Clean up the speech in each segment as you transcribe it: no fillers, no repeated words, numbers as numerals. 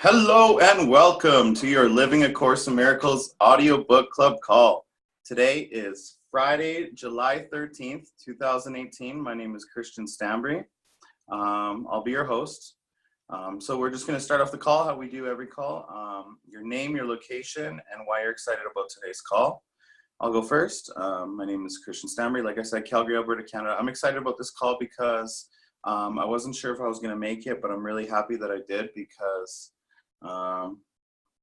Hello and welcome to your Living A Course in Miracles audiobook club call. Today is Friday, July 13th, 2018. My name is Christian Stambry. I'll be your host. So we're just going to start off the call how we do every call. Your name, your location, and why you're excited about today's call. I'll go first. My name is Christian Stambry. Like I said, Calgary, Alberta, Canada. I'm excited about this call because I wasn't sure if I was going to make it, but I'm really happy that I did because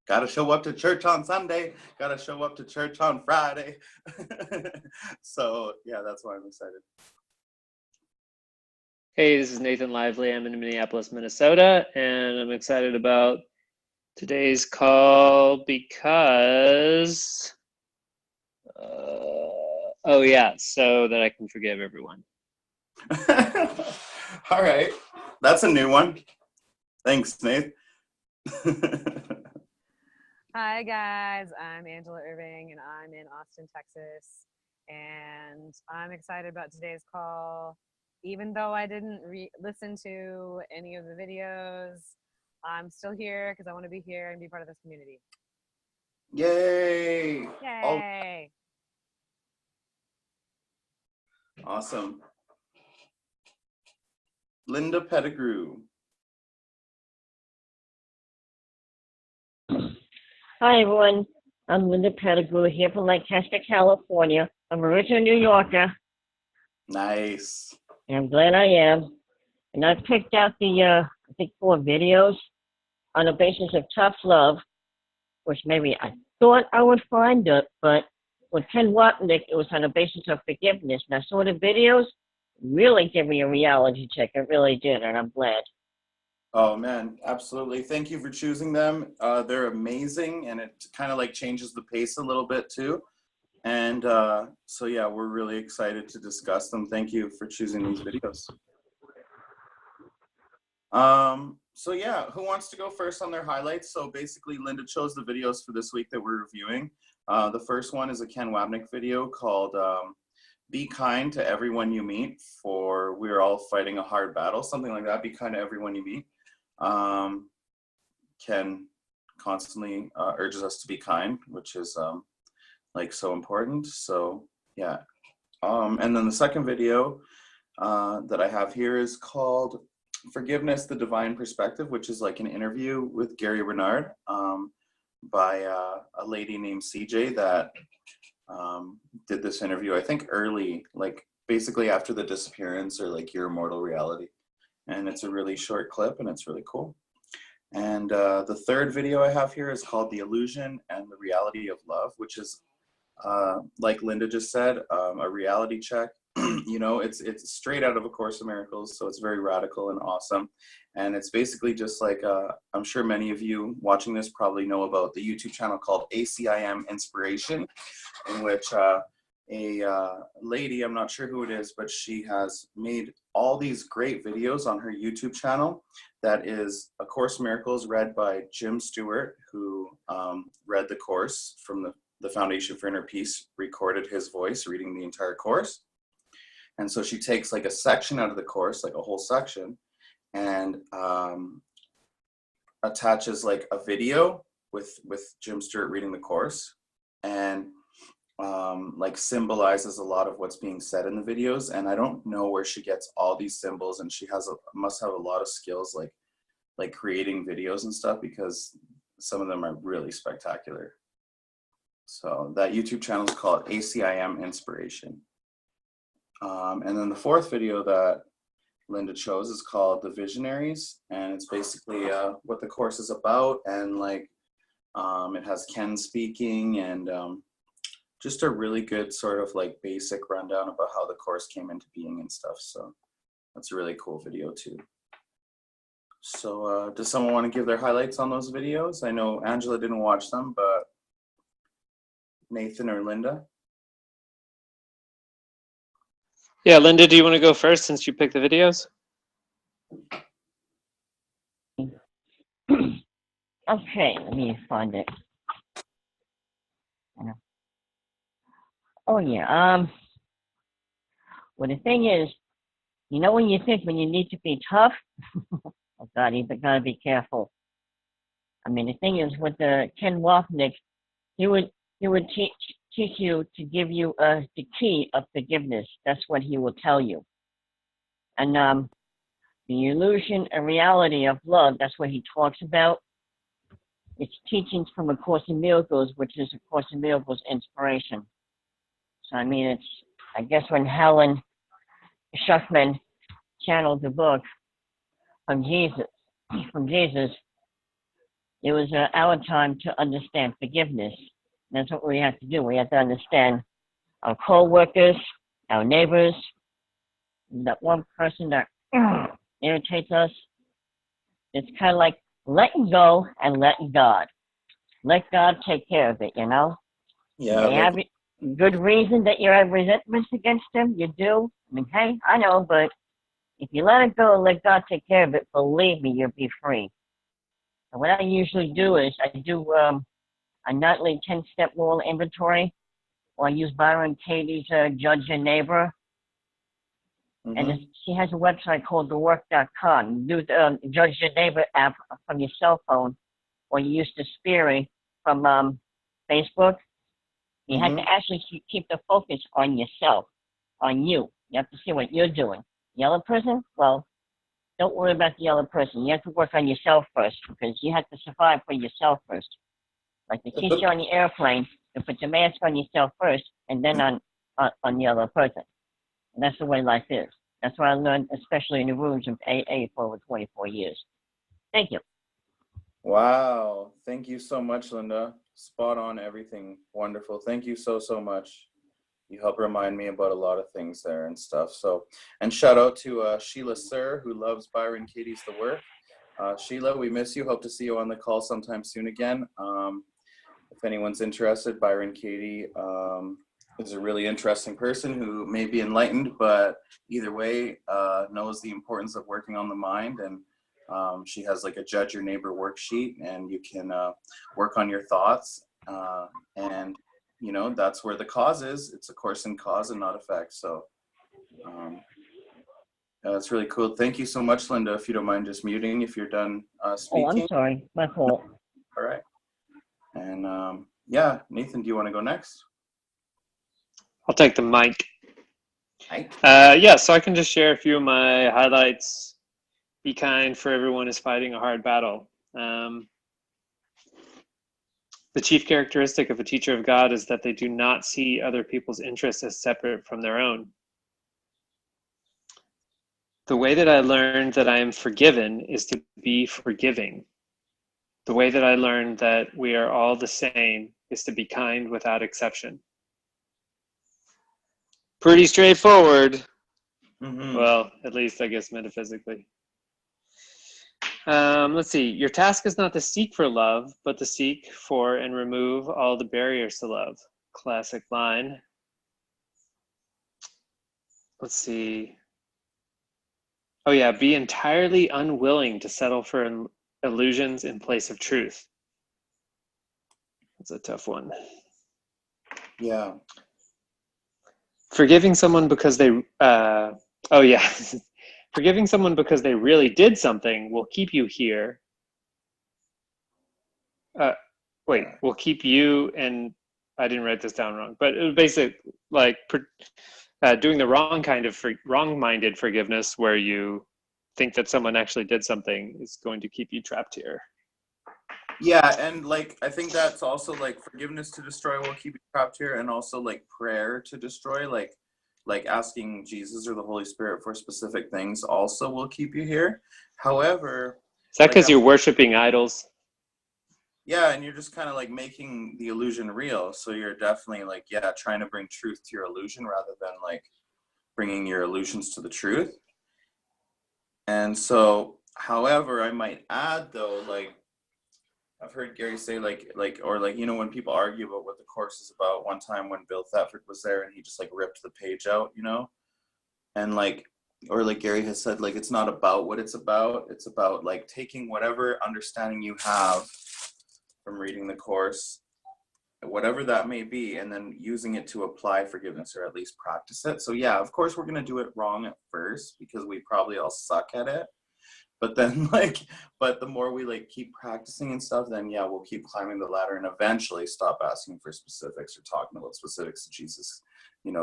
gotta show up to church on Sunday, gotta show up to church on Friday. So yeah, that's why I'm excited. Hey, this is Nathan Lively. I'm in Minneapolis, Minnesota, and I'm excited about today's call because so that I can forgive everyone. All right, that's a new one. Thanks, Nate. Hi guys, I'm Angela Irving and I'm in Austin, Texas, and I'm excited about today's call. Even though I didn't listen to any of the videos, I'm still here because I want to be here and be part of this community. Yay! Yay! Awesome. Linda Pettigrew. Hi, everyone. I'm Linda Pettigrew here from Lancaster, California. I'm originally a New Yorker, Nice. and I'm glad I am. And I've picked out the, I think, 4 videos on the basis of tough love, which maybe I thought I would find it, but with Ken Wapnick, it was on the basis of forgiveness. And I saw the videos, really give me a reality check. It really did, and I'm glad. Oh man, absolutely. Thank you for choosing them. They're amazing, and it kind of like changes the pace a little bit too. And so yeah, we're really excited to discuss them. Thank you for choosing these videos. So yeah, who wants to go first on their highlights? So basically, Linda chose the videos for this week that we're reviewing. The first one is a Ken Wapnick video called Be Kind to Everyone You Meet, for We're All Fighting a Hard Battle, something like that. Be kind to everyone you meet. Ken constantly urges us to be kind, which is like so important. So yeah. And then the second video that I have here is called Forgiveness, the Divine Perspective, which is like an interview with Gary Renard by a lady named CJ that did this interview, I think early, like basically after the disappearance or like Your Immortal Reality. And it's a really short clip and it's really cool. And the third video I have here is called The Illusion and the Reality of Love, which is, like Linda just said, a reality check. You know, it's straight out of A Course in Miracles, so it's very radical and awesome. And it's basically just like, I'm sure many of you watching this probably know about the YouTube channel called ACIM Inspiration, in which a lady, I'm not sure who it is, but she has made all these great videos on her YouTube channel. That is A Course in Miracles, read by Jim Stewart, who read the course from the Foundation for Inner Peace, recorded his voice reading the entire course. And so she takes like a section out of the course, like a whole section, and attaches like a video with Jim Stewart reading the course, and like symbolizes a lot of what's being said in the videos. And I don't know where she gets all these symbols, and she must have a lot of skills like creating videos and stuff, because some of them are really spectacular. So that YouTube channel is called ACIM Inspiration. And then the fourth video that Linda chose is called The Visionaries, and it's basically what the course is about, and like it has Ken speaking, and just a really good sort of like basic rundown about how the course came into being and stuff. So that's a really cool video too. So does someone want to give their highlights on those videos? I know Angela didn't watch them, but Nathan or Linda? Yeah, Linda, do you want to go first since you picked the videos? Okay, let me find it. Oh, yeah. Well, the thing is, you know, when you need to be tough, oh God, you gotta be careful. I mean, the thing is, with the Ken Wapnick, he would teach you to give you the key of forgiveness. That's what he will tell you. And the illusion and reality of love, that's what he talks about. It's teachings from A Course in Miracles, which is A Course in Miracles inspiration. So, I mean, I guess when Helen Schuckman channeled the book from Jesus, it was our time to understand forgiveness. And that's what we have to do. We have to understand our co-workers, our neighbors, that one person that irritates us. It's kind of like letting go and letting God. Let God take care of it, you know? Yeah. They have good reason that you have resentments against him. You do. I mean, hey, I know, but if you let it go and let God take care of it, believe me, you'll be free. And what I usually do is I do a nightly 10-step rule inventory, or I use Byron Katie's Judge Your Neighbor. Mm-hmm. And she has a website called thework.com. You do the Judge Your Neighbor app from your cell phone, or you use the Spirit from Facebook. You have to actually keep the focus on yourself, on you. You have to see what you're doing. Yellow person? Well, don't worry about the yellow person. You have to work on yourself first, because you have to survive for yourself first. Like the teacher on the airplane, you put your mask on yourself first, and then on the other person. And that's the way life is. That's what I learned, especially in the rooms of AA for over 24 years. Thank you. Wow. Thank you so much, Linda. Spot on everything. Wonderful. Thank you so, so much. You help remind me about a lot of things there and stuff. So, and shout out to Sheila Sir, who loves Byron Katie's The Work. Sheila, we miss you. Hope to see you on the call sometime soon again. If anyone's interested, Byron Katie is a really interesting person who may be enlightened, but either way knows the importance of working on the mind. And she has like a Judge Your Neighbor worksheet, and you can work on your thoughts. And, you know, that's where the cause is. It's a course in cause and not effect. So that's really cool. Thank you so much, Linda. If you don't mind just muting if you're done speaking. Oh, I'm sorry. My fault. All right. And yeah, Nathan, do you want to go next? I'll take the mic. Hi. Yeah, so I can just share a few of my highlights. Be kind, for everyone is fighting a hard battle. The chief characteristic of a teacher of God is that they do not see other people's interests as separate from their own. The way that I learned that I am forgiven is to be forgiving. The way that I learned that we are all the same is to be kind without exception. Pretty straightforward. Mm-hmm. Well, at least I guess metaphysically. Let's see. Your task is not to seek for love, but to seek for and remove all the barriers to love. Classic line. Let's see. Oh yeah, be entirely unwilling to settle for illusions in place of truth. That's a tough one. Yeah. Forgiving someone because they, forgiving someone because they really did something will keep you here. Will keep you, and I didn't write this down wrong, but it was basically like doing the wrong-minded forgiveness, where you think that someone actually did something, is going to keep you trapped here. Yeah, and like I think that's also like forgiveness to destroy will keep you trapped here, and also like prayer to destroy, like asking Jesus or the Holy Spirit for specific things also will keep you here. However, Is that because you're worshiping idols? Yeah, and you're just kind of like making the illusion real. So you're definitely like, yeah, trying to bring truth to your illusion rather than like bringing your illusions to the truth. And so, however, I might add though, like I've heard Gary say or you know, when people argue about what the course is about, one time when Bill Thetford was there and he just like ripped the page out, you know, and like, or like Gary has said, like, it's not about what it's about. It's about like taking whatever understanding you have from reading the course, whatever that may be, and then using it to apply forgiveness or at least practice it. So yeah, of course we're going to do it wrong at first because we probably all suck at it. But then but the more we like keep practicing and stuff, then yeah, we'll keep climbing the ladder and eventually stop asking for specifics or talking about specifics to Jesus,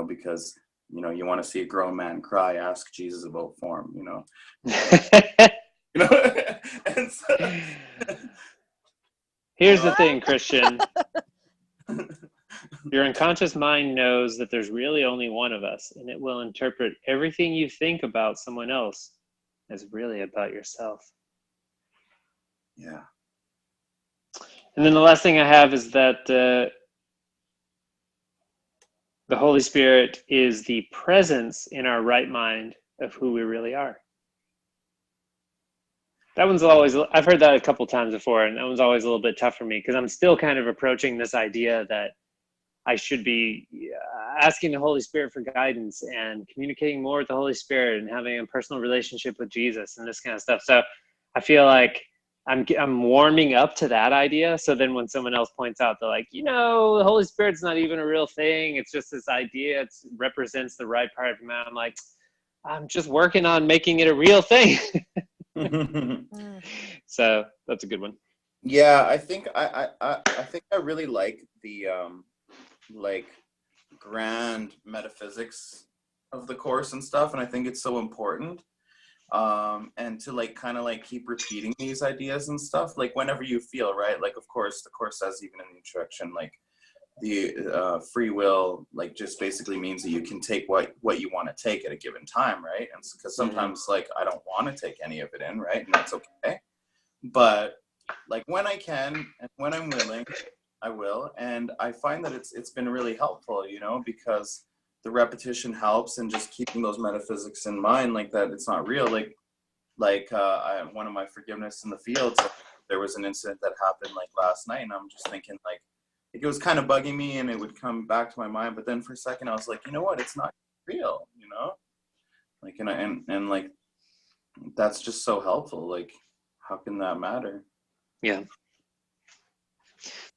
because you want to see a grown man cry, ask Jesus about form, and so, Here's the thing, Christian. Your unconscious mind knows that there's really only one of us, and it will interpret everything you think about someone else as really about yourself. yeah. And then the last thing I have is that the Holy Spirit is the presence in our right mind of who we really are. That one's always, I've heard that a couple times before, and that one's always a little bit tough for me because I'm still kind of approaching this idea that I should be asking the Holy Spirit for guidance and communicating more with the Holy Spirit and having a personal relationship with Jesus and this kind of stuff. So I feel like I'm warming up to that idea. So then when someone else points out, they're like, the Holy Spirit's not even a real thing. It's just this idea. It represents the right part of your mind. I'm like, I'm just working on making it a real thing. So that's a good one. Yeah, I think I think I really like the grand metaphysics of the course and stuff, and I think it's so important. And to kind of keep repeating these ideas and stuff, whenever you feel, right? Of course, the course says even in the introduction, the free will just basically means that you can take what you want to take at a given time, right? And because sometimes I don't want to take any of it in, right? And that's okay. But when I can and when I'm willing, I will. And I find that it's been really helpful, because the repetition helps, and just keeping those metaphysics in mind, that it's not real. One of my forgiveness in the fields, there was an incident that happened last night, and I'm just thinking it was kind of bugging me, and it would come back to my mind. But then for a second, I was like, you know what? It's not real, and that's just so helpful. How can that matter? Yeah.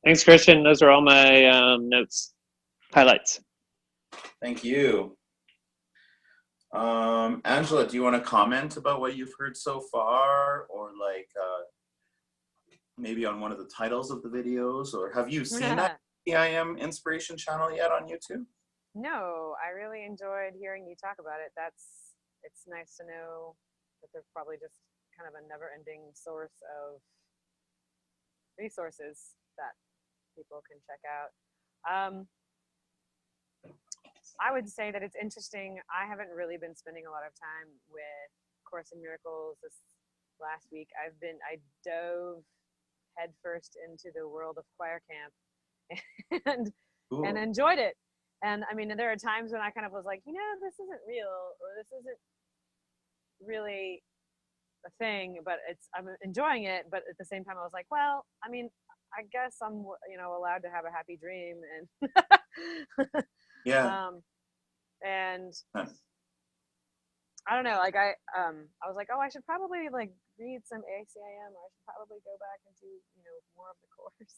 Thanks, Christian. Those are all my notes, highlights. Thank you. Angela, do you want to comment about what you've heard so far, or maybe on one of the titles of the videos, or have you seen that ACIM inspiration channel yet on YouTube? No, I really enjoyed hearing you talk about it. It's nice to know that there's probably just kind of a never-ending source of resources that people can check out. I would say that it's interesting. I haven't really been spending a lot of time with Course in Miracles this last week. I dove headfirst into the world of choir camp and Cool. and enjoyed it. And I mean, there are times when I kind of was like, this isn't real, or this isn't really a thing, but I'm enjoying it. But at the same time, I was like, well, I mean, I guess I'm, allowed to have a happy dream, and Yeah. And I don't know, I was like, oh, I should probably read some ACIM, or I should probably go back and do, more of the course.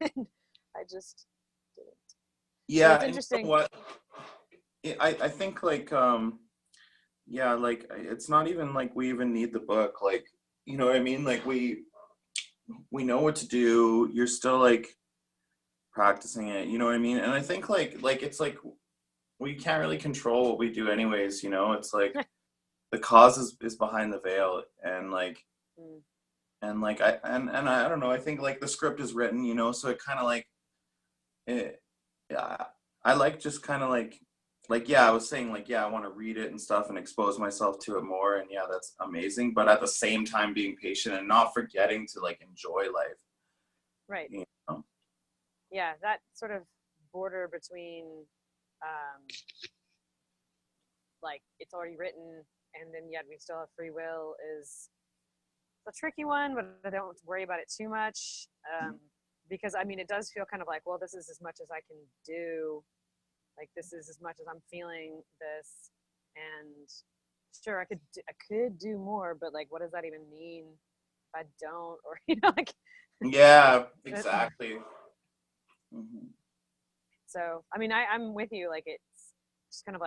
And I just didn't. Yeah. It's interesting. You know what? I think it's not even we even need the book. You know what I mean? We know what to do. You're still practicing it. You know what I mean? And I think it's we can't really control what we do anyways. It's the cause is behind the veil, and and I don't know. I think the script is written. So it kind of I just kind of yeah, I was saying yeah, I want to read it and stuff and expose myself to it more, and yeah, that's amazing. But at the same time, being patient and not forgetting to enjoy life. Right. Yeah, that sort of border between it's already written, and then yet we still have free will is a tricky one, but I don't worry about it too much, because I mean, it does feel kind of well, this is as much as I can do. This is as much as I'm feeling this, and sure, I could do more, but what does that even mean if I don't, or Yeah, exactly. Mm-hmm. So I mean, I'm with you. It's just kind of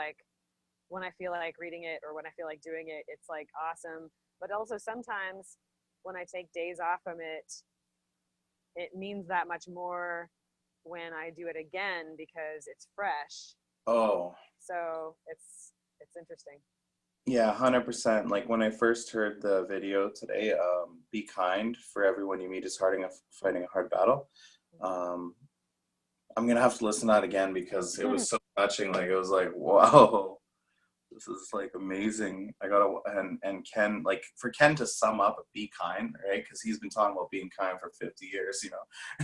when I feel like reading it, or when I feel like doing it, it's awesome. but also sometimes when I take days off from it, it means that much more when I do it again because it's fresh. Oh, So it's interesting. yeah, 100%. Like when I first heard the video today, be kind, for everyone you meet is fighting a hard battle. I'm gonna have to listen to that again because it was so touching. Like it was like, wow, this is like amazing. I gotta and Ken, like for Ken to sum up be kind, right? Because he's been talking about being kind for 50 years, you know,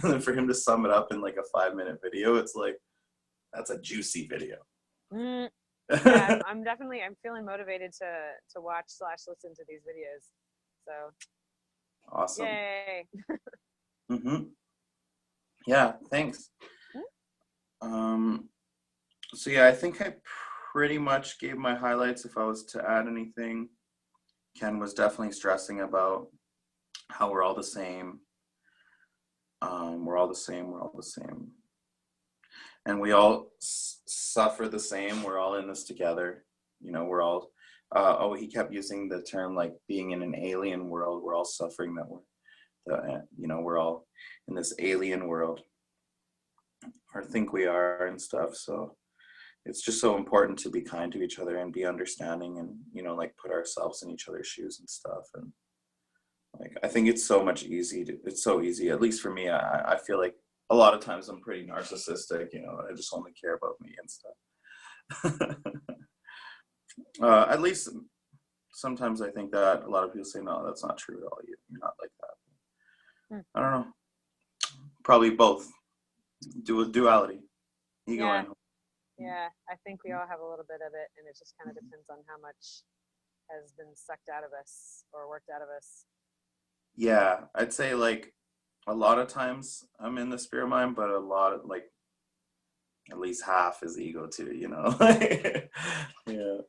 and then for him to sum it up in like a 5-minute video, it's like that's a juicy video. Yeah, I'm feeling motivated to watch / listen to these videos. So Awesome. yay. Yeah, thanks. So yeah, I think I pretty much gave my highlights. If I was to add anything, Ken was definitely stressing about how we're all the same. We're all the same. We're all the same. And we all suffer the same. We're all in this together. You know, we're all, he kept using the term like being in an alien world. We're all suffering you know, we're all in this alien world, or think we are and stuff. So it's just so important to be kind to each other and be understanding and, you know, like put ourselves in each other's shoes and stuff. And like, I think it's so easy, at least for me. I feel like a lot of times I'm pretty narcissistic, you know, I just only care about me and stuff. At least sometimes I think that a lot of people say, no, that's not true at all. You're not like that. I don't know. Probably both. Duality. Ego and yeah, I think we all have a little bit of it, and it just kind of depends on how much has been sucked out of us or worked out of us. Yeah, I'd say like a lot of times I'm in the spirit mind, but a lot of like at least half is ego too, you know. Yeah.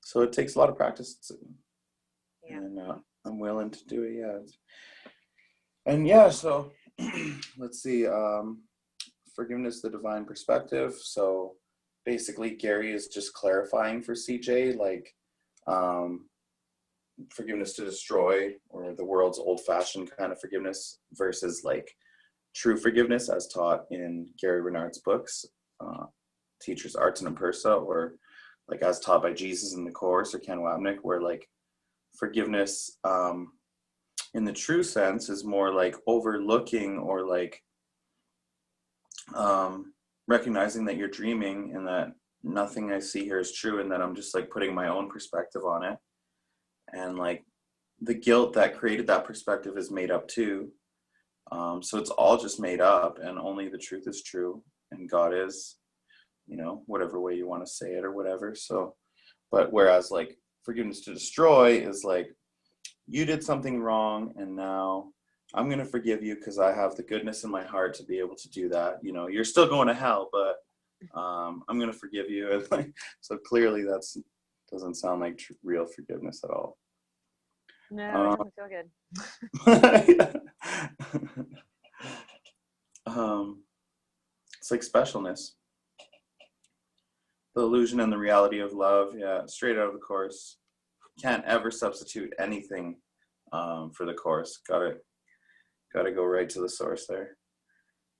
So it takes a lot of practice, and I'm willing to do it. Yeah. And yeah, so let's see. Forgiveness, the divine perspective. So basically, Gary is just clarifying for CJ, like forgiveness to destroy, or the world's old-fashioned kind of forgiveness, versus like true forgiveness as taught in Gary Renard's books, Teachers Arts and Impersa, or like as taught by Jesus in the Course or Ken Wapnick, where like forgiveness in the true sense is more like overlooking or like recognizing that you're dreaming and that nothing I see here is true, and that I'm just like putting my own perspective on it, and like the guilt that created that perspective is made up too. So it's all just made up, and only the truth is true, and God is, you know, whatever way you want to say it or whatever. So, but whereas like forgiveness to destroy is like you did something wrong, and now I'm going to forgive you because I have the goodness in my heart to be able to do that. You know, you're still going to hell, but I'm going to forgive you. And like, so clearly that's doesn't sound like real forgiveness at all. No, it doesn't feel good. It's like specialness. The illusion and the reality of love. Yeah, straight out of the Course. Can't ever substitute anything for the Course. Gotta go right to the source there.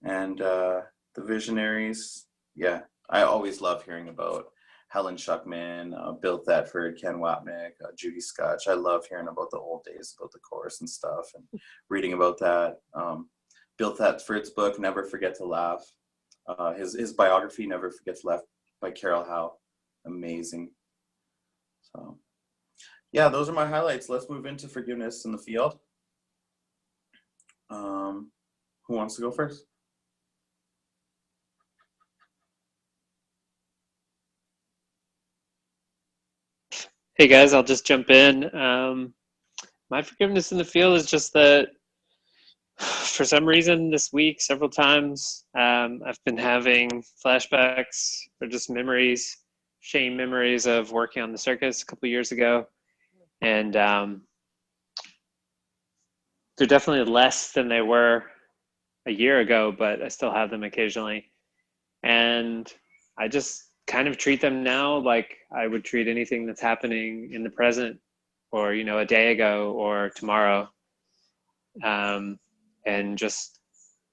And the Visionaries, yeah, I always love hearing about Helen Schuckman, Bill Thetford, Ken Wapnick, Judy Scotch. I love hearing about the old days, about the Course and stuff, and reading about that. Bill Thetford's book, Never Forget to Laugh. His biography, Never Forget to Laugh, by Carol Howe. Amazing. So, yeah, those are my highlights. Let's move into forgiveness in the field. Who wants to go first? Hey guys, I'll just jump in. My forgiveness in the field is just that for some reason this week, several times, I've been having flashbacks or just memories, shame memories of working on the circus a couple years ago. And they're definitely less than they were a year ago, but I still have them occasionally. And I just kind of treat them now like I would treat anything that's happening in the present or, a day ago or tomorrow. And just,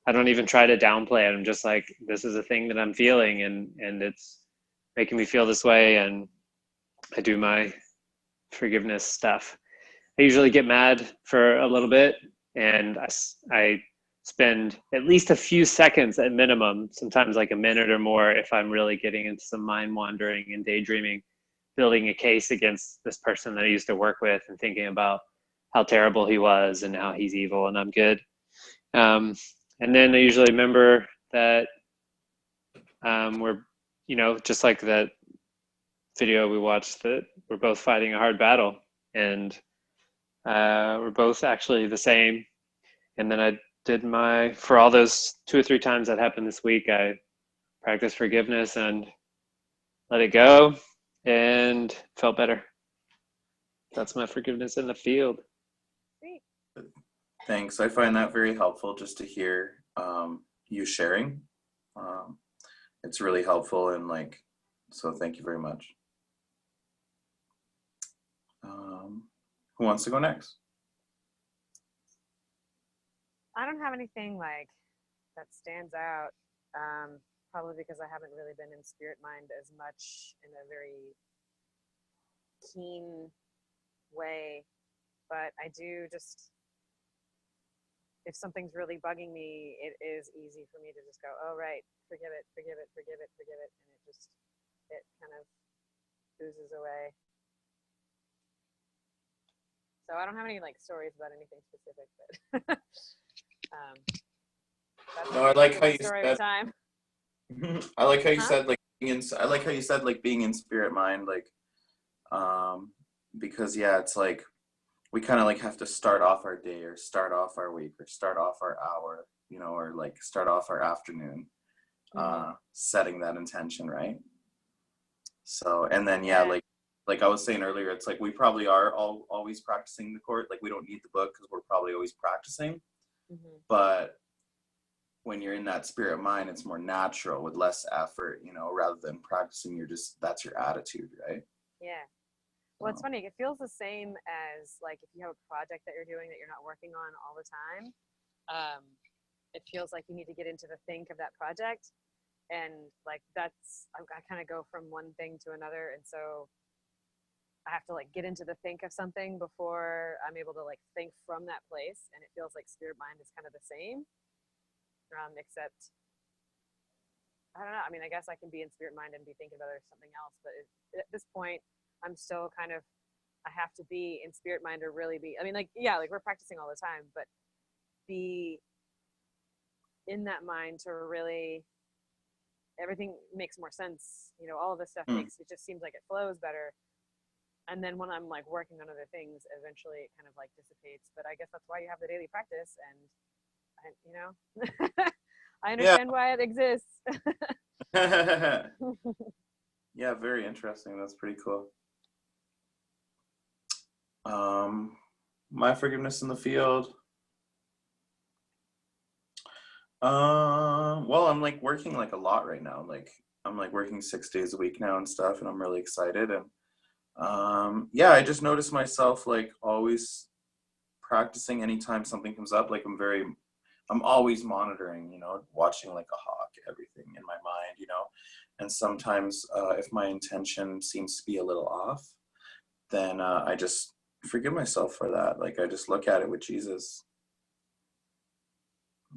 I don't even try to downplay it. I'm just like, this is a thing that I'm feeling, and it's making me feel this way. And I do my forgiveness stuff. I usually get mad for a little bit, and I spend at least a few seconds at minimum, sometimes like a minute or more, if I'm really getting into some mind wandering and daydreaming, building a case against this person that I used to work with and thinking about how terrible he was and how he's evil and I'm good. And then I usually remember that we're, just like that video we watched, that we're both fighting a hard battle, and we're both actually the same. And then I did for all those 2 or 3 times that happened this week, I practiced forgiveness and let it go and felt better. That's my forgiveness in the field. Sweet. Thanks. I find that very helpful just to hear you sharing. It's really helpful, and so thank you very much. Who wants to go next? I don't have anything that stands out, probably because I haven't really been in spirit mind as much in a very keen way, but I do just, if something's really bugging me, it is easy for me to just go, oh, right, forgive it, forgive it, forgive it, forgive it, and it kind of oozes away. So I don't have any stories about anything specific, but that's No, I like how you story said. of time. I like how you Huh? said I like how you said being in spirit mind, because it's we kind of have to start off our day, or start off our week, or start off our hour, or start off our afternoon, setting that intention, right? So, and then like I was saying earlier, it's we probably are always practicing the court. We don't need the book because we're probably always practicing. But when you're in that spirit mind, it's more natural with less effort, rather than practicing. That's your attitude, right? Yeah. Well, it's funny. It feels the same as if you have a project that you're doing that you're not working on all the time. It feels like you need to get into the think of that project, and I kind of go from one thing to another, and so I have to get into the think of something before I'm able to think from that place. And it feels like spirit mind is kind of the same, except I don't know. I mean, I guess I can be in spirit mind and be thinking about something else, but at this point, I'm still kind of, I have to be in spirit mind or really be. I mean, we're practicing all the time, but be in that mind to really, everything makes more sense. All of this stuff it just seems like it flows better. And then when I'm working on other things, eventually it kind of dissipates. But I guess that's why you have the daily practice, and I understand why it exists. Yeah, very interesting. That's pretty cool. My forgiveness in the field. Well, I'm working a lot right now. I'm working 6 days a week now and stuff, and I'm really excited. And I just noticed myself always practicing anytime something comes up. I'm always monitoring, watching like a hawk, everything in my mind, and sometimes if my intention seems to be a little off, then I just forgive myself for that. I just look at it with Jesus.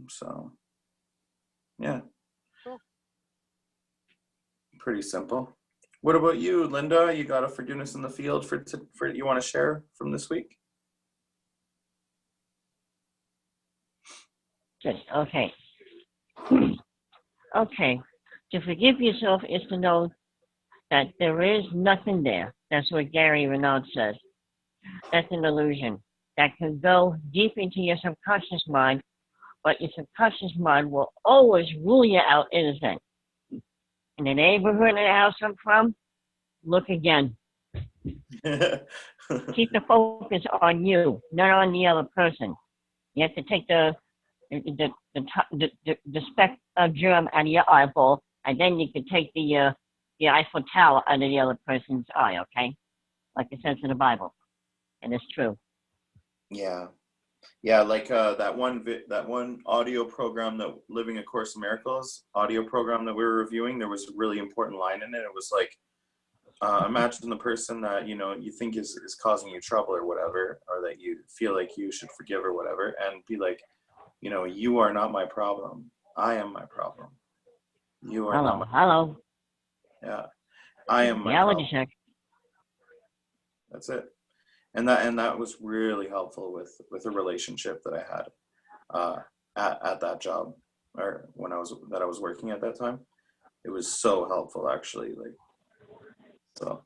So yeah. Cool. Pretty simple. What about you, Linda? You got a forgiveness in the field for you want to share from this week? Good. Okay. Okay. To forgive yourself is to know that there is nothing there. That's what Gary Renaud says. That's an illusion that can go deep into your subconscious mind, but your subconscious mind will always rule you out innocent. In the neighborhood of the house I'm from, look again. Keep the focus on you, not on the other person. You have to take the speck of germ out of your eyeball, and then you can take the Eiffel Tower out of the other person's eye, okay? Like it says in the Bible. and it's true. Yeah. Yeah, like that one audio program, that Living A Course in Miracles audio program that we were reviewing, there was a really important line in it. It was like, imagine the person that, you know, you think is causing you trouble or whatever, or that you feel like you should forgive or whatever, and be like, you know, you are not my problem. I am my problem. You are not my, Hello. yeah, I am my Reality problem. check. That's it. And that was really helpful with a relationship that I had at that job, or when I was working at that time. It was so helpful, actually. Like, so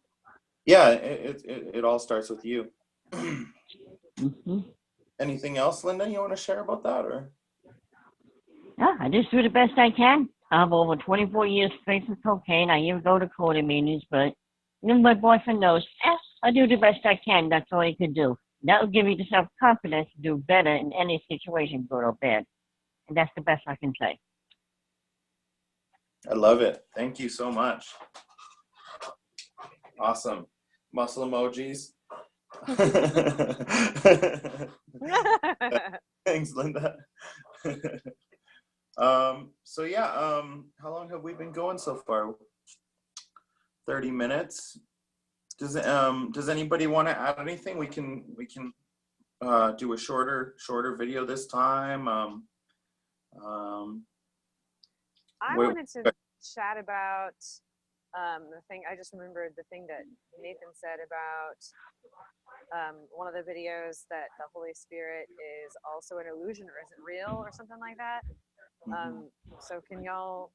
yeah, it all starts with you. Mm-hmm. Anything else, Linda, you want to share about that, or? Yeah, I just do the best I can. I have over 24 years facing cocaine. I even go to court meetings, but even my boyfriend knows, I do the best I can. That's all you can do. That will give you the self-confidence to do better in any situation, good or bad. And that's the best I can say. I love it. Thank you so much. Awesome. Muscle emojis. Thanks, Linda. So yeah, how long have we been going so far? 30 minutes. Does anybody want to add anything? We can do a shorter video this time. I wanted to chat about the thing. I just remembered the thing that Nathan said about one of the videos, that the Holy Spirit is also an illusion or isn't real or something like that. So can y'all,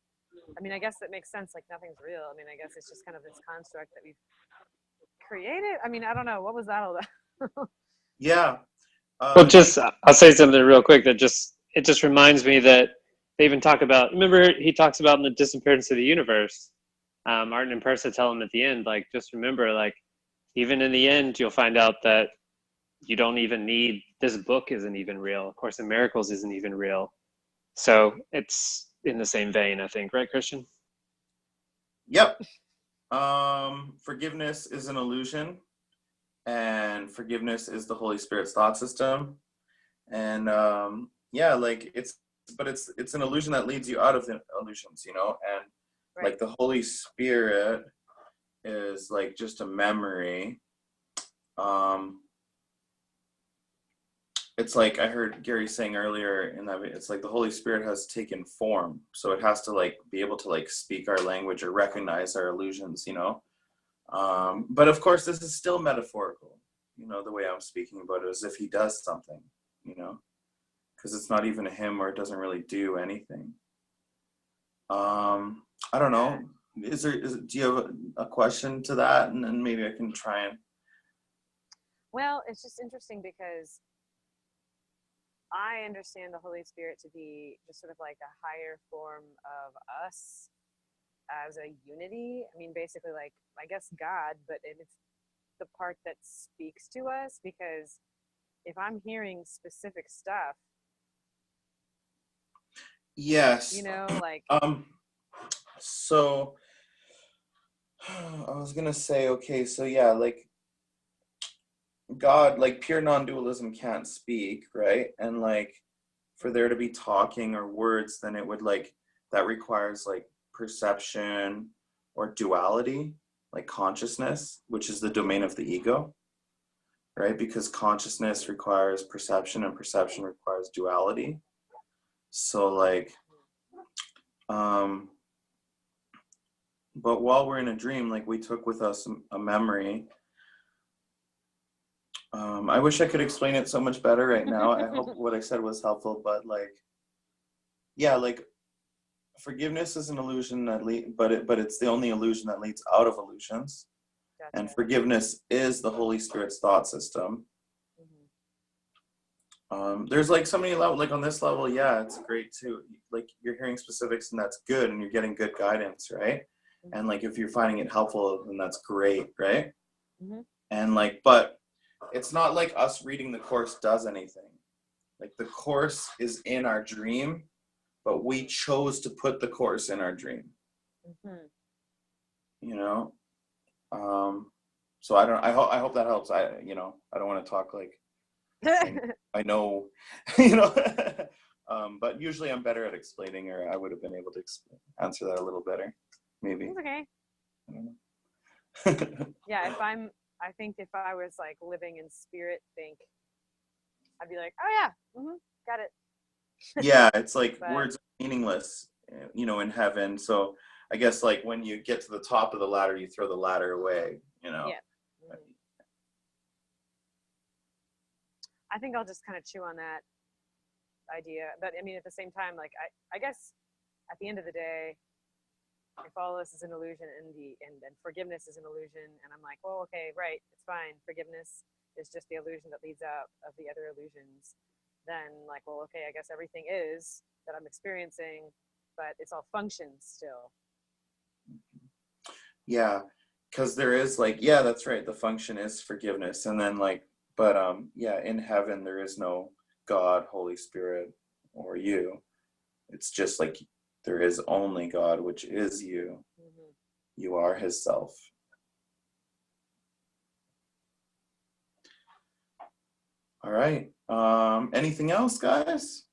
I mean, I guess that makes sense. Like, nothing's real. I mean, I guess it's just kind of this construct that we've created. I mean, I don't know. What was that all about? Yeah. Well, just I'll say something real quick that it just reminds me that they even talk about. Remember, he talks about in the disappearance of the universe. Martin and Persa tell him at the end, like, just remember, like, even in the end, you'll find out that you don't even need, this book isn't even real. A Course in Miracles isn't even real. So it's in the same vein, I think, right, Christian? Yep. Forgiveness is an illusion, and forgiveness is the Holy Spirit's thought system. And yeah, like it's an illusion that leads you out of the illusions, you know, and right. Like the Holy Spirit is like just a memory. It's like I heard Gary saying earlier in that, it's like the Holy Spirit has taken form, so it has to like be able to like speak our language or recognize our illusions, you know. But of course, this is still metaphorical, you know, the way I'm speaking about it, as if he does something, you know, because it's not even a him, or it doesn't really do anything. I don't know. Do you have a question to that? And then maybe I can try and. Well, it's just interesting because I understand the Holy Spirit to be just sort of like a higher form of us as a unity. I mean, basically, like, I guess God, but it's the part that speaks to us, because if I'm hearing specific stuff, yes, you know, like, so I was gonna say, okay, so yeah, like God, like pure non-dualism can't speak, right? And like for there to be talking or words, then it would like, that requires like perception or duality, like consciousness, which is the domain of the ego, right? Because consciousness requires perception, and perception requires duality. So like, but while we're in a dream, like we took with us a memory. I wish I could explain it so much better right now. I hope what I said was helpful, but like, yeah, like forgiveness is an illusion that but it's the only illusion that leads out of illusions. Gotcha. And forgiveness is the Holy Spirit's thought system. There's like so many levels, like on this level, yeah, it's great too. Like you're hearing specifics, and that's good, and you're getting good guidance, right? And like if you're finding it helpful, then that's great, right? And like, but it's not like us reading the Course does anything. Like the Course is in our dream, but we chose to put the Course in our dream. You know? So I hope that helps. I don't want to talk like I know, but usually I'm better at explaining, or I would have been able to answer that a little better, maybe. It's okay. I don't know. Yeah, I think if I was like living in spirit think, I'd be like, oh yeah, got it. Yeah, it's like But, words are meaningless, in heaven. So I guess like when you get to the top of the ladder, you throw the ladder away, yeah. I think I'll just kind of chew on that idea. But I mean, at the same time, like I guess at the end of the day, if all this is an illusion and forgiveness is an illusion, and I'm like, well, okay, right, it's fine. Forgiveness is just the illusion that leads out of the other illusions. Then like, well, okay, I guess everything is that I'm experiencing, but it's all functions still. Yeah, because there is like, yeah, that's right. The function is forgiveness, and then like, but yeah, in heaven there is no God, Holy Spirit, or you. It's just like there is only God, which is you. You are His self. All right. Anything else, guys?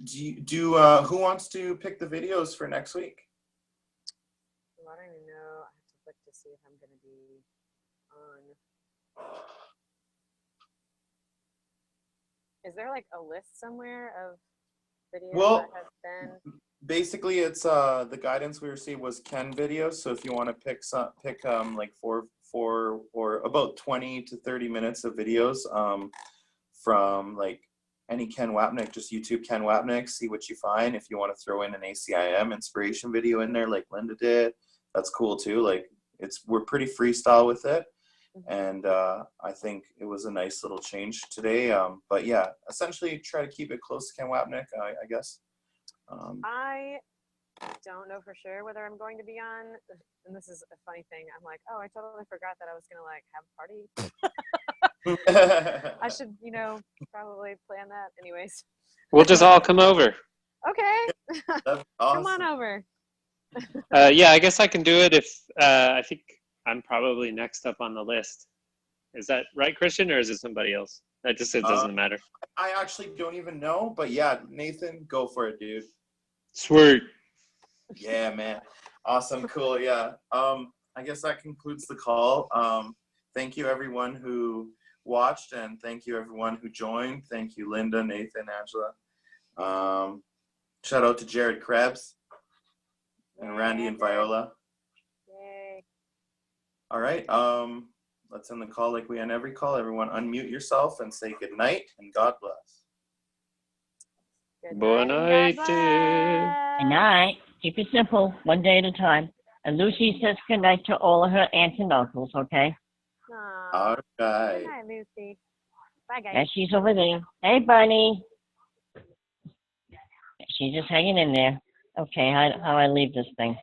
Who wants to pick the videos for next week? Well, I don't even know. I have to look to see if I'm going to be on. Is there like a list somewhere of videos that have been? Basically, it's the guidance we received was Ken videos. So if you want to pick like four or about 20 to 30 minutes of videos from like any Ken Wapnick, just YouTube Ken Wapnick, see what you find. If you want to throw in an ACIM inspiration video in there like Linda did, that's cool too. Like we're pretty freestyle with it. And I think it was a nice little change today. But yeah, essentially try to keep it close to Ken Wapnick, I guess. I don't know for sure whether I'm going to be on, and this is a funny thing. I'm like, oh, I totally forgot that I was gonna like have a party. I should, probably plan that. Anyways, We'll just all come over. Okay. That's awesome. Come on over. Yeah, I guess I can do it if I think I'm probably next up on the list. Is that right, Christian, or is it somebody else? It doesn't matter. I actually don't even know, but yeah, Nathan, go for it, dude. Sweet. Yeah, man. Awesome. Cool. Yeah. I guess that concludes the call. Thank you everyone who watched, and thank you everyone who joined. Thank you, Linda, Nathan, Angela. Shout out to Jared Krebs and Randy and Viola. Yay. All right. Let's end the call like we end every call. Everyone unmute yourself and say good night and God bless. Good night. Good night. Keep it simple, one day at a time. And Lucy says good night to all of her aunts and uncles, okay? Aww. All right. Good night, Lucy. Bye, guys. And she's over there. Hey, Bunny. She's just hanging in there. Okay, how do I leave this thing?